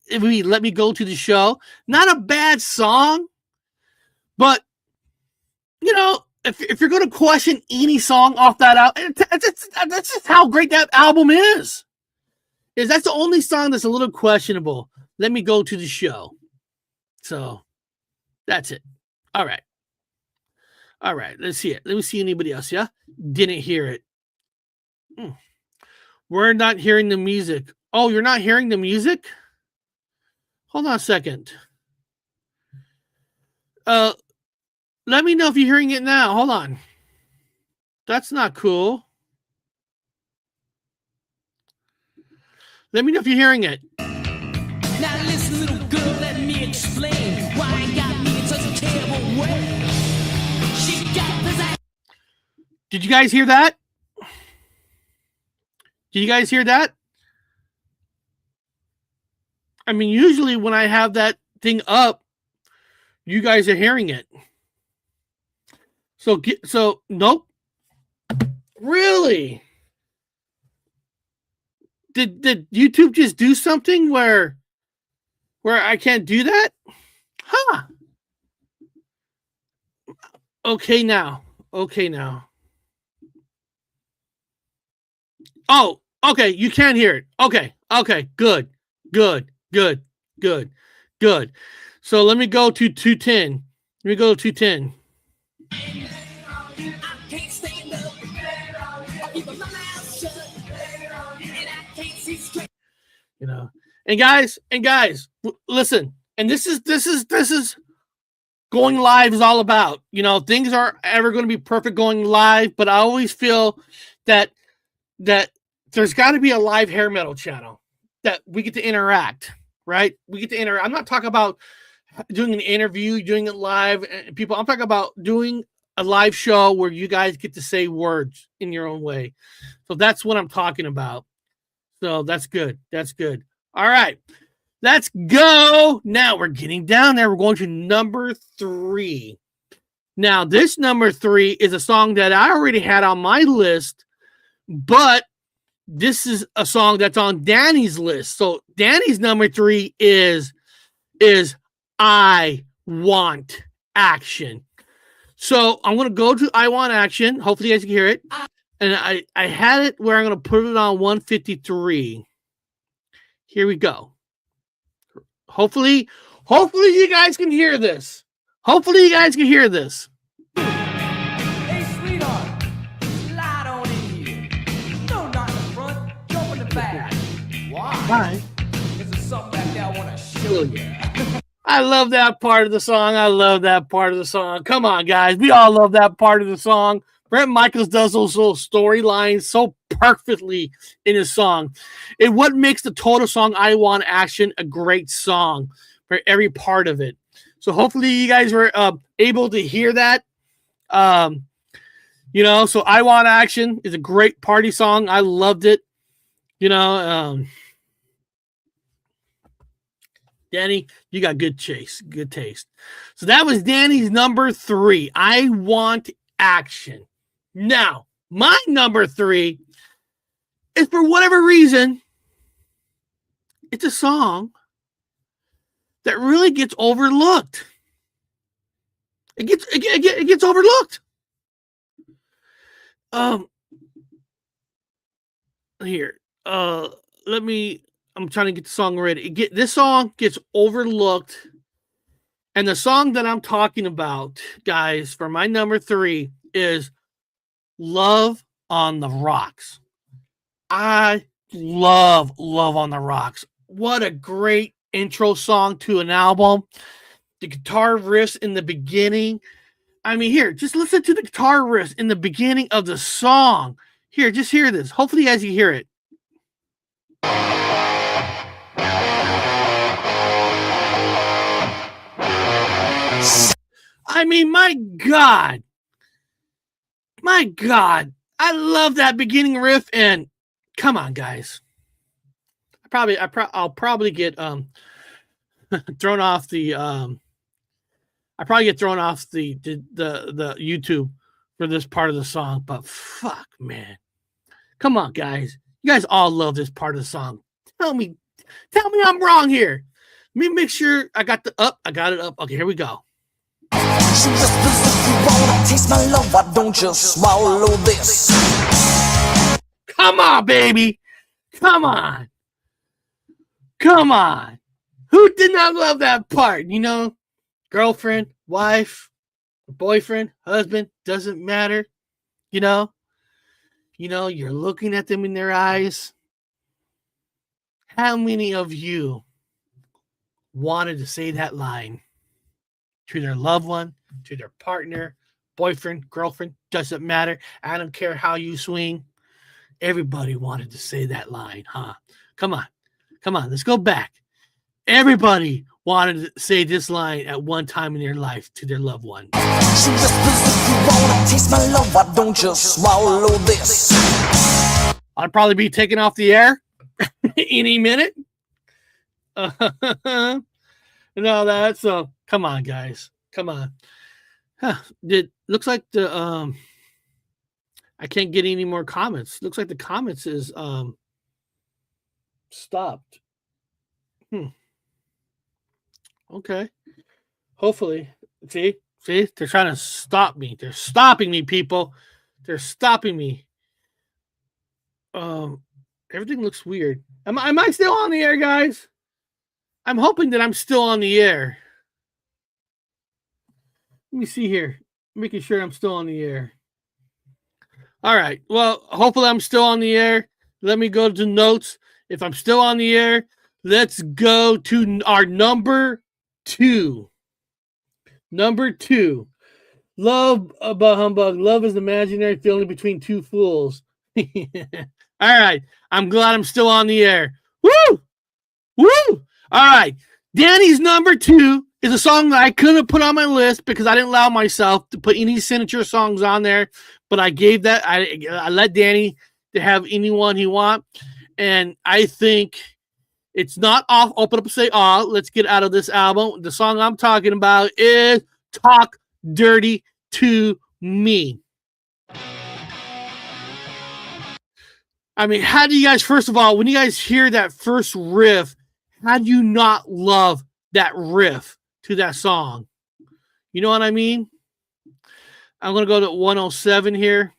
Speaker 2: if we Let Me Go to the Show, not a bad song, but you know, if you're going to question any song off that album, that's just how great that album is. That's the only song that's a little questionable. Let Me Go to the Show. So that's it. All right. All right. Let's see it. Let me see anybody else. Yeah. Didn't hear it. We're not hearing the music. Oh, you're not hearing the music? Hold on a second. Let me know if you're hearing it now. Hold on. That's not cool. Let me know if you're hearing it.
Speaker 1: Now listen, little girl, let me explain why I got me in such a terrible way. She got this.
Speaker 2: Did you guys hear that? Did you guys hear that? I mean, usually when I have that thing up, you guys are hearing it. So nope. Really? Did YouTube just do something where I can't do that? Huh. Okay now. Oh, okay, you can hear it. Okay, good. So let me go to 210. Let me go to 210. You know, and guys, listen. And this is going live is all about. You know, things aren't ever going to be perfect going live, but I always feel that there's got to be a live hair metal channel that we get to interact, right? We get to interact. I'm not talking about doing an interview, doing it live, and people. I'm talking about doing a live show where you guys get to say words in your own way. So that's what I'm talking about. So that's good. That's good. All right. Let's go. Now we're getting down there. We're going to number 3. Now, this number 3 is a song that I already had on my list, but this is a song that's on Danny's list. So Danny's number 3 is I Want Action. So I'm going to go to I Want Action. Hopefully you guys can hear it. And I had it where I'm going to put it on 153. Here we go. Hopefully you guys can hear this. Hopefully you guys can hear this.
Speaker 1: Hey, sweetheart, slide on in here. No, not in the front. Jump in the back. Why? There's something back there I want to show you.
Speaker 2: I love that part of the song. Come on, guys. We all love that part of the song. Bret Michaels does those little storylines so perfectly in his song. And what makes the total song I Want Action a great song for every part of it. So hopefully you guys were able to hear that. You know, so I Want Action is a great party song. I loved it. You know, Danny, you got good taste. So that was Danny's number 3. I Want Action. Now, my number 3 is, for whatever reason, it's a song that really gets overlooked. it gets overlooked. Here, let me. I'm trying to get the song ready. This song gets overlooked, and the song that I'm talking about, guys, for my number 3 is "Love on the Rocks." I love on the Rocks. What a great intro song to an album. The guitar riffs in the beginning. I mean, here, just listen to the guitar riffs in the beginning of the song. Here, just hear this. Hopefully, as you hear it. I mean, my God. I love that beginning riff, and come on, guys. I'll probably get thrown off the I probably get thrown off the YouTube for this part of the song, but fuck, man. Come on, guys. You guys all love this part of the song. Tell me I'm wrong here. Let me make sure I got it up. Okay, here we go.
Speaker 1: Shoot this if you wanna taste my love, why don't you swallow this?
Speaker 2: Come on, baby. Come on. Who did not love that part? You know, girlfriend, wife, boyfriend, husband, doesn't matter. You know, you're looking at them in their eyes. How many of you wanted to say that line to their loved one, to their partner, boyfriend, girlfriend, doesn't matter. I don't care how you swing. Everybody wanted to say that line, huh? Come on, let's go back. Everybody wanted to say this line at one time in their life to their loved one.
Speaker 1: Shoot this if you wanna taste my love, why don't you swallow this?
Speaker 2: I'll probably be taken off the air any minute. And all that. So come on, guys. Come on. Looks like the I can't get any more comments. Looks like the comments is stopped. Okay. Hopefully. See, they're trying to stop me. They're stopping me, people. They're stopping me. Everything looks weird. Am I still on the air, guys? I'm hoping that I'm still on the air. Let me see here. Making sure I'm still on the air. All right. Well, hopefully I'm still on the air. Let me go to notes. If I'm still on the air, let's go to our number 2. Number 2. Love about humbug. Love is the imaginary feeling between two fools. All right. I'm glad I'm still on the air. Woo! All right. Danny's number 2 is a song that I couldn't put on my list because I didn't allow myself to put any signature songs on there. But I gave that. I let Danny to have anyone he want. And I think it's not off Open Up and Say Ahh. Let's get out of this album. The song I'm talking about is Talk Dirty to Me. I mean, how do you guys, first of all, when you guys hear that first riff, how do you not love that riff to that song? You know what I mean? I'm going to go to 107 here.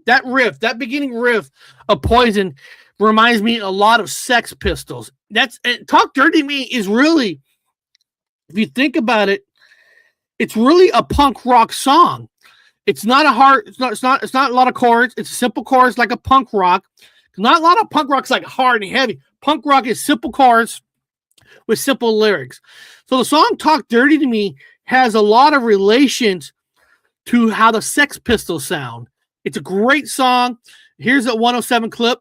Speaker 2: That riff, that beginning riff of Poison reminds me a lot of Sex Pistols. Talk Dirty to Me is really, if you think about it, it's really a punk rock song. It's not a lot of chords. It's a simple chorus like a punk rock. Not a lot of punk rock's like hard and heavy. Punk rock is simple chords with simple lyrics. So the song Talk Dirty to Me has a lot of relations to how the Sex Pistols sound. It's a great song. Here's a 107 clip.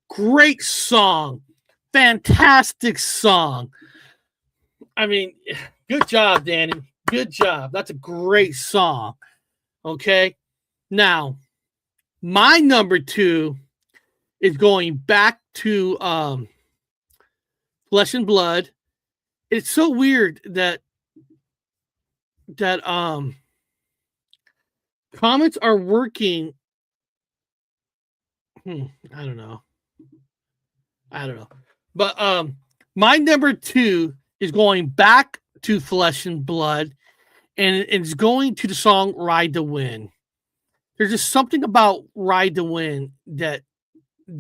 Speaker 2: Great song. Fantastic song. I mean, good job, Danny. Good job. That's a great song. Okay. Now, my number 2 is going back to Flesh and Blood. It's so weird that comments are working. I don't know. But my number 2 is going back to Flesh and Blood, and it's going to the song Ride to Win. There's just something about Ride to Win that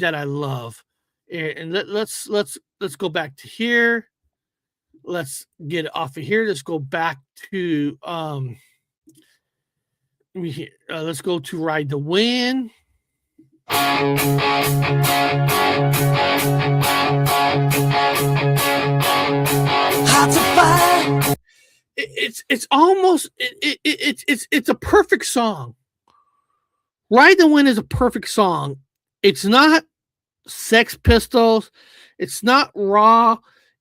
Speaker 2: I love. And let's go back to here. Let's get it off of here. Let's go back to let's go to Ride to Win.
Speaker 1: Hard to find.
Speaker 2: It's almost it's a perfect song. Ride to Win is a perfect song. It's not Sex Pistols. It's not Raw.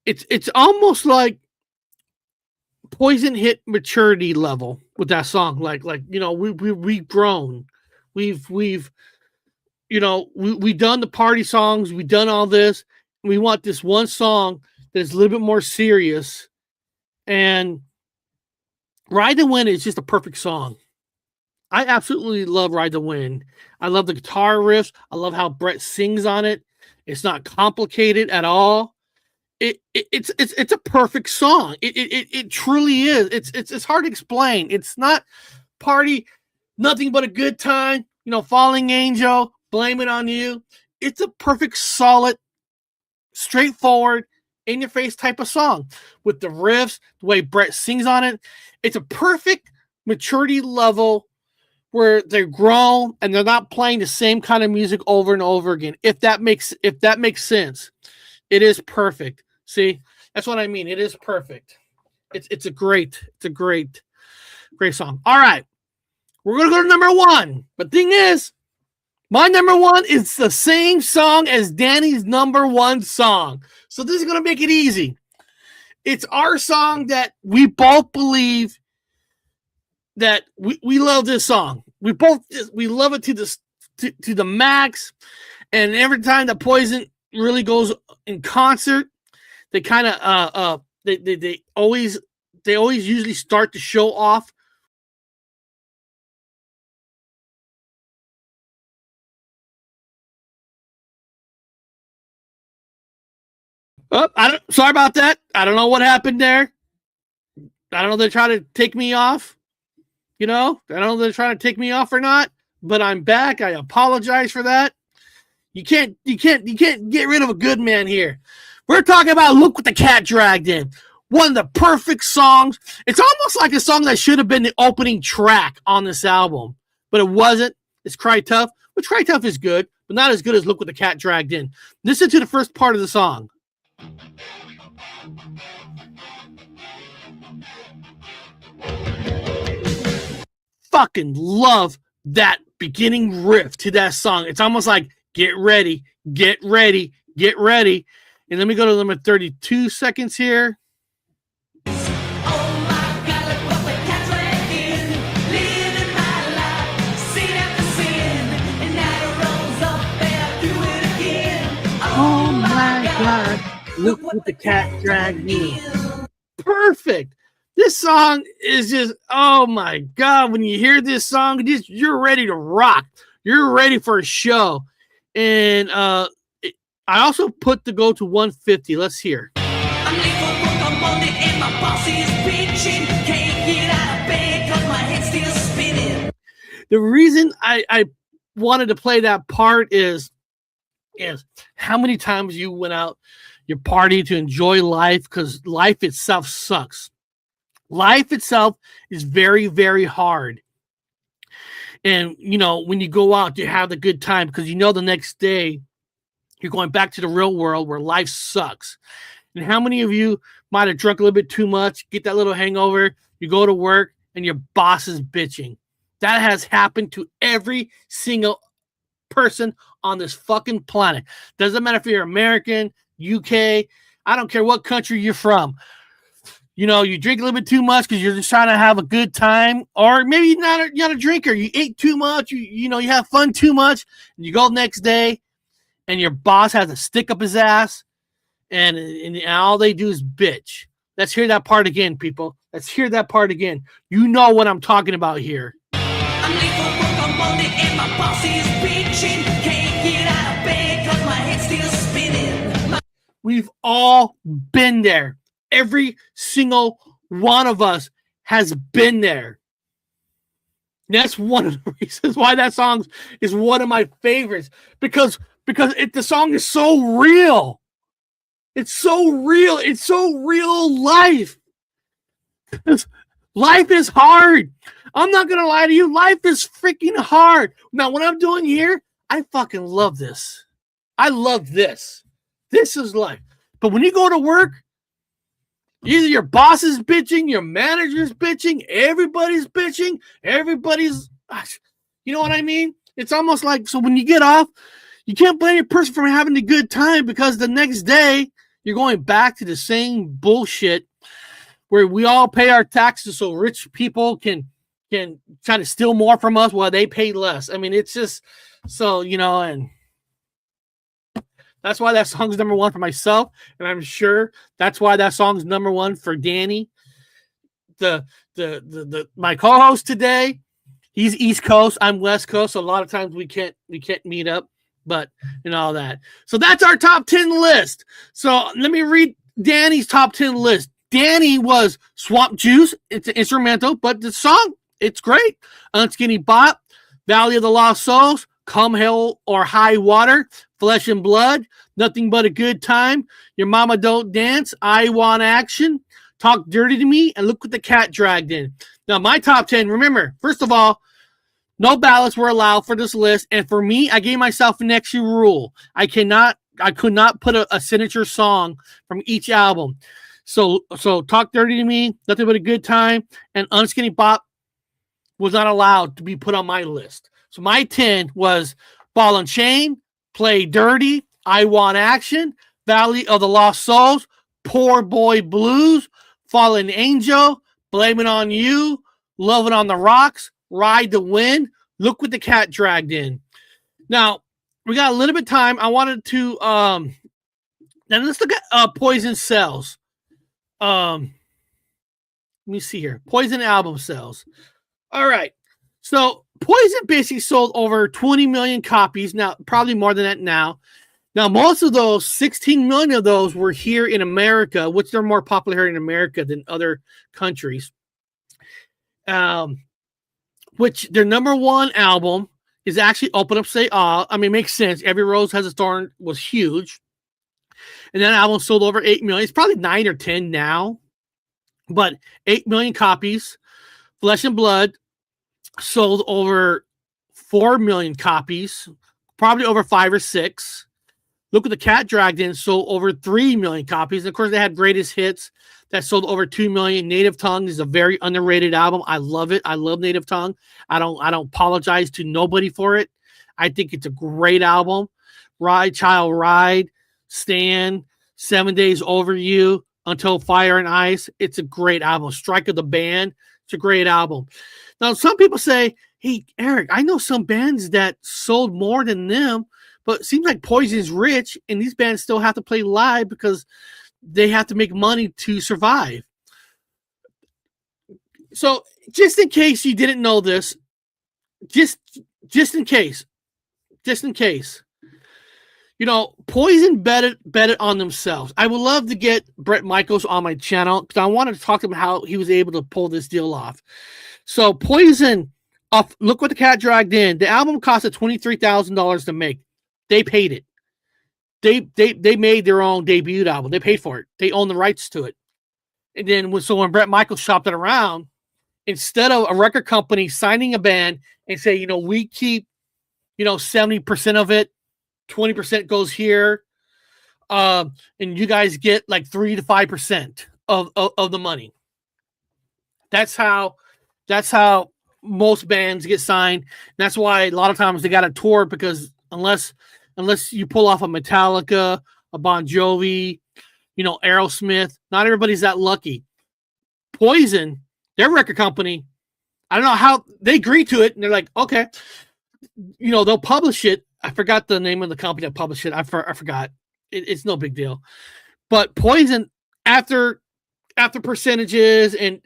Speaker 2: It's almost like Poison hit maturity level with that song. Like we've grown. We've done the party songs. We've done all this. We want this one song that's a little bit more serious. And Ride to Win is just a perfect song. I absolutely love Ride to Win. I love the guitar riffs. I love how Bret sings on it. It's not complicated at all. It's a perfect song. It truly is. It's hard to explain. It's not party, nothing but a good time. Falling Angel, Blame It on You. It's a perfect, solid, straightforward, in your face type of song with the riffs, the way Bret sings on it. It's a perfect maturity level where they're grown and they're not playing the same kind of music over and over again. If that makes sense, it is perfect. See, that's what I mean. It is perfect. It's a great song. All right, we're gonna go to number 1. But thing is, my number 1 is the same song as Danny's number 1 song. So this is gonna make it easy. It's our song that we both believe that we love this song. We love it to the max. And every time the Poison really goes in concert, they kind of they always usually start to show off. Oh, sorry about that. I don't know what happened there. I don't know if they're trying to take me off. I don't know if they're trying to take me off or not, but I'm back. I apologize for that. You can't get rid of a good man here. We're talking about Look What the Cat Dragged In. One of the perfect songs. It's almost like a song that should have been the opening track on this album, but it wasn't. It's Cry Tough, which Cry Tough is good, but not as good as Look What the Cat Dragged In. Listen to the first part of the song. Fucking love that beginning riff to that song. It's almost like get ready, get ready, get ready. And let me go to number 32 seconds here. Oh my God, look what the cat dragged in. Perfect. This song is just, oh my God, when you hear this song, you're ready to rock. You're ready for a show. And I also put the go to 150. Let's hear. I'm late for work on Monday and my boss is bitching. Can't get out of bed because my head's still spinning. The reason I wanted to play that part is how many times you went out your party to enjoy life, because life itself sucks. Life itself is very, very hard. And, when you go out, you have the good time because the next day you're going back to the real world where life sucks. And how many of you might have drunk a little bit too much, get that little hangover, you go to work and your boss is bitching? That has happened to every single person on this fucking planet. Doesn't matter if you're American, UK, I don't care what country you're from. You drink a little bit too much because you're just trying to have a good time, or maybe you're not a drinker. You ate too much. You have fun too much. And you go the next day, and your boss has a stick up his ass, and all they do is bitch. Let's hear that part again, people. Let's hear that part again. You know what I'm talking about here.
Speaker 1: I'm late for work on Monday and my boss is bitching. Can't get out of bed 'cause my head's still spinning.
Speaker 2: We've all been there. Every single one of us has been there. That's one of the reasons why that song is one of my favorites, because the song is so real. It's so real. It's so real life. Life is hard. I'm not going to lie to you. Life is freaking hard. Now, what I'm doing here, I fucking love this. I love this. This is life. But when you go to work, either your boss is bitching, your manager's bitching, everybody's bitching, everybody's, you know what I mean? It's almost like, so when you get off, you can't blame your person for having a good time, because the next day you're going back to the same bullshit where we all pay our taxes so rich people can try to steal more from us while they pay less. I mean, it's just so, you know, and that's why that song's number one for myself, and I'm sure that's why that song's number one for Danny. My co-host today, he's East Coast, I'm West Coast, so a lot of times we can't meet up, but and all that. So that's our top 10 list. So let me read Danny's top 10 list. Danny was Swamp Juice. It's an instrumental, but the song, it's great. Unskinny Bop, Valley of the Lost Souls, Come Hell or High Water, Flesh and Blood, Nothing But a Good Time, Your Mama Don't Dance, I Want Action, Talk Dirty to Me, and Look What the Cat Dragged In. Now, my top 10, remember, first of all, no ballads were allowed for this list, and for me, I gave myself an extra rule. I could not put a signature song from each album. So Talk Dirty to Me, Nothing But a Good Time, and Unskinny Bop was not allowed to be put on my list. So my 10 was Ball and Chain, Play Dirty, I Want Action, Valley of the Lost Souls, Poor Boy Blues, Fallen Angel, Blame It On You, Loving on the Rocks, Ride the Wind, Look What the Cat Dragged In. Now, we got a little bit of time. I wanted to now let's look at Poison Cells. Let me see here. Poison album sales. All right. So Poison basically sold over 20 million copies. Now, probably more than that now. Now, most of those, 16 million of those were here in America, which they're more popular here in America than other countries. Which their number one album is actually Up and Say Ahh. I mean, it makes sense. Every Rose Has a Thorn was huge. And that album sold over 8 million. It's probably 9 or 10 now. But 8 million copies. Flesh and Blood sold over 4 million copies. Probably over 5 or 6. Look What the Cat Dragged In sold over 3 million copies. And of course, they had Greatest Hits that sold over 2 million. Native Tongue is a very underrated album. I love it. I love Native Tongue. I don't apologize to nobody for it. I think it's a great album. Ride, Child, Ride, Stand, 7 Days Over You, Until Fire and Ice. It's a great album. Strike of the Band. It's a great album. Now, some people say, hey, Eric, I know some bands that sold more than them, but it seems like Poison's rich, and these bands still have to play live because they have to make money to survive. So, just in case you didn't know this, just in case, you know, Poison betted on themselves. I would love to get Bret Michaels on my channel because I wanted to talk to him how he was able to pull this deal off. So Poison, Look What the Cat Dragged In. The album costed $23,000 to make. They paid it. They made their own debut album. They paid for it. They own the rights to it. And then when Bret Michaels shopped it around, instead of a record company signing a band and say, you know, we keep, you know, 70% of it, 20% goes here, and you guys get like 3 to 5% of the money. That's how most bands get signed. That's why a lot of times they got to tour, because unless you pull off a Metallica, a Bon Jovi, you know, Aerosmith, not everybody's that lucky. Poison, their record company, I don't know how they agree to it, and they're like, okay, you know, they'll publish it I forgot the name of the company that published it. I forgot. It's no big deal. But Poison, after percentages and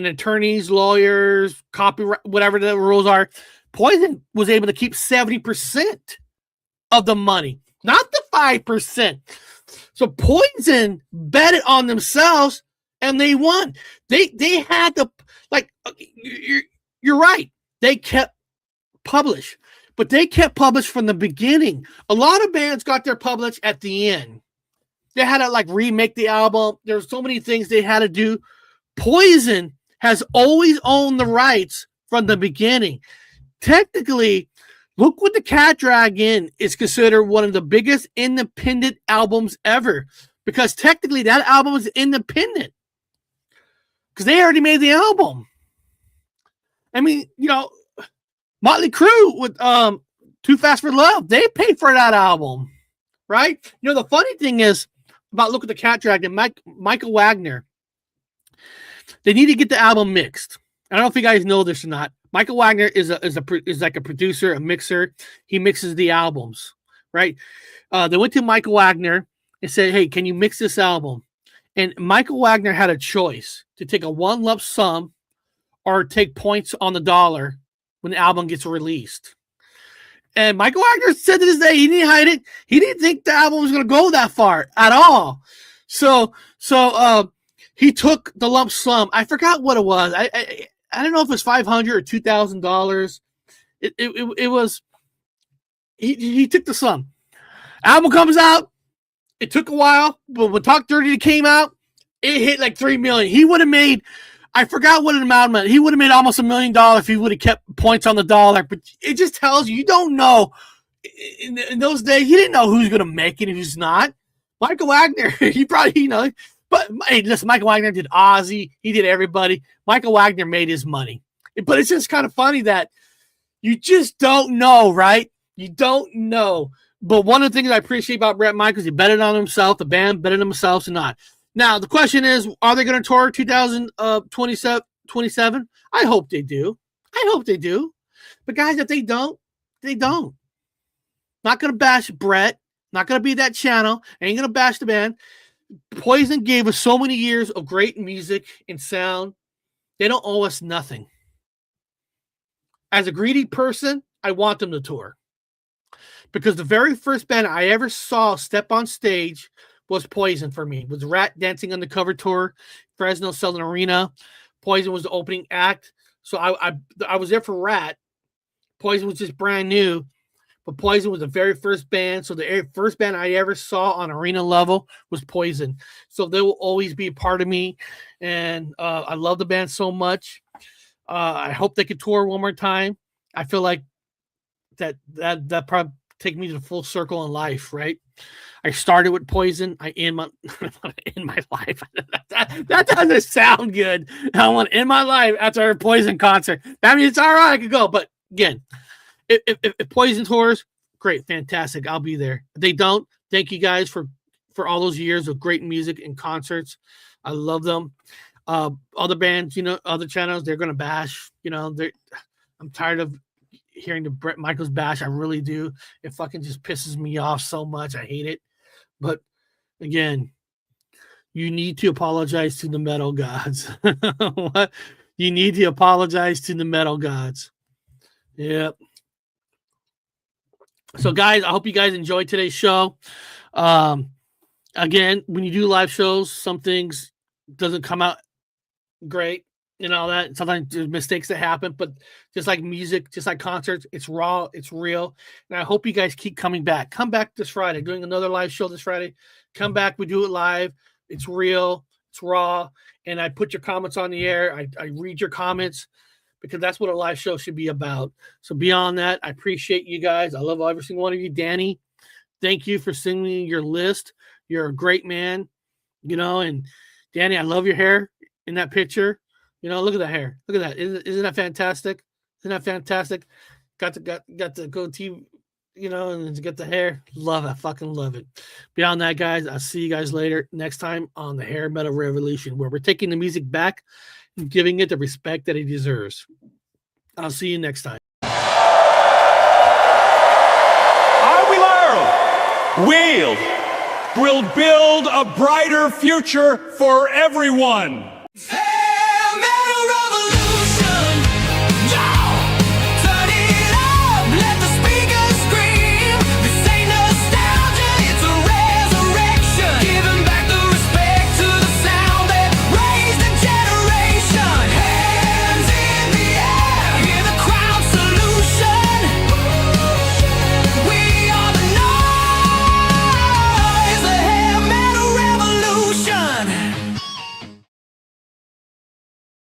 Speaker 2: attorneys, lawyers, copyright, whatever the rules are, Poison was able to keep 70% of the money, not the 5%. So Poison betted on themselves and they won. They had to, like, you're right. They kept published, but they kept published from the beginning. A lot of bands got their published at the end. They had to like remake the album. There's so many things they had to do. Poison has always owned the rights from the beginning. Technically, Look What the Cat Dragged In is considered one of the biggest independent albums ever, because technically that album is independent because they already made the album. I mean, you know, Motley Crue with Too Fast for Love, they paid for that album, right? You know, the funny thing is about Look What the Cat Dragged In, Michael Wagner, they need to get the album mixed. I don't know if you guys know this or not. Michael Wagner is like a producer, a mixer. He mixes the albums, right? They went to Michael Wagner and said, "Hey, can you mix this album?" And Michael Wagner had a choice to take a one lump sum or take points on the dollar when the album gets released. And Michael Wagner said to this day, he didn't hide it. He didn't think the album was going to go that far at all. So he took the lump sum. I forgot what it was. I don't know if it was $500 or $2,000. It was. He took the sum. Album comes out. It took a while, but when Talk Dirty came out, it hit like $3 million. He would have made. I forgot what an amount meant. He would have made almost $1 million if he would have kept points on the dollar. But it just tells you don't know. In those days, he didn't know who's going to make it and who's not. Michael Wagner, he probably, you know. But hey, listen, Michael Wagner did Ozzy. He did everybody. Michael Wagner made his money. But it's just kind of funny that you just don't know, right? You don't know. But one of the things I appreciate about Bret Michaels, he betted on himself. The band betted on themselves or not. Now, the question is, are they going to tour 2027? I hope they do. I hope they do. But guys, if they don't, they don't. Not going to bash Bret. Not going to be that channel. Ain't going to bash the band. Poison gave us so many years of great music and sound. They don't owe us nothing. As a greedy person, I want them to tour. Because the very first band I ever saw step on stage was Poison for me. It was Rat dancing on the cover tour, Fresno Southern Arena. Poison was the opening act. So I was there for Rat. Poison was just brand new. But Poison was the very first band. So the first band I ever saw on arena level was Poison. So they will always be a part of me. And I love the band so much. I hope they could tour one more time. I feel like that probably take me to the full circle in life, right? I started with Poison. I end my life. that doesn't sound good. I want to end my life after a Poison concert. I mean, it's all right. I could go. But again, if Poison tours, great, fantastic. I'll be there. If they don't, thank you guys for all those years of great music and concerts. I love them. Other bands, you know, other channels, they're gonna bash. You know, I'm tired of hearing the Bret Michaels bash. I really do. It fucking just pisses me off so much. I hate it. But again, you need to apologize to the metal gods. What? You need to apologize to the metal gods. Yep. So, guys, I hope you guys enjoyed today's show. Again, when you do live shows, some things doesn't come out great and all that. Sometimes there's mistakes that happen, but just like music, just like concerts, it's raw, it's real. And I hope you guys keep coming back. Come back this Friday, doing another live show this Friday. Come back, we do it live. It's real, it's raw. And I put your comments on the air. I read your comments because that's what a live show should be about. So beyond that, I appreciate you guys. I love every single one of you. Danny, thank you for sending me your list. You're a great man, you know, and Danny, I love your hair in that picture. You know, look at that hair. Look at that. Isn't that fantastic? Isn't that fantastic? Got the goatee, you know, and get the hair. Love it. Fucking love it. Beyond that, guys, I'll see you guys later next time on the Hair Metal Revolution, where we're taking the music back and giving it the respect that it deserves. I'll see you next time.
Speaker 3: We'll build a brighter future for everyone.
Speaker 1: Hey!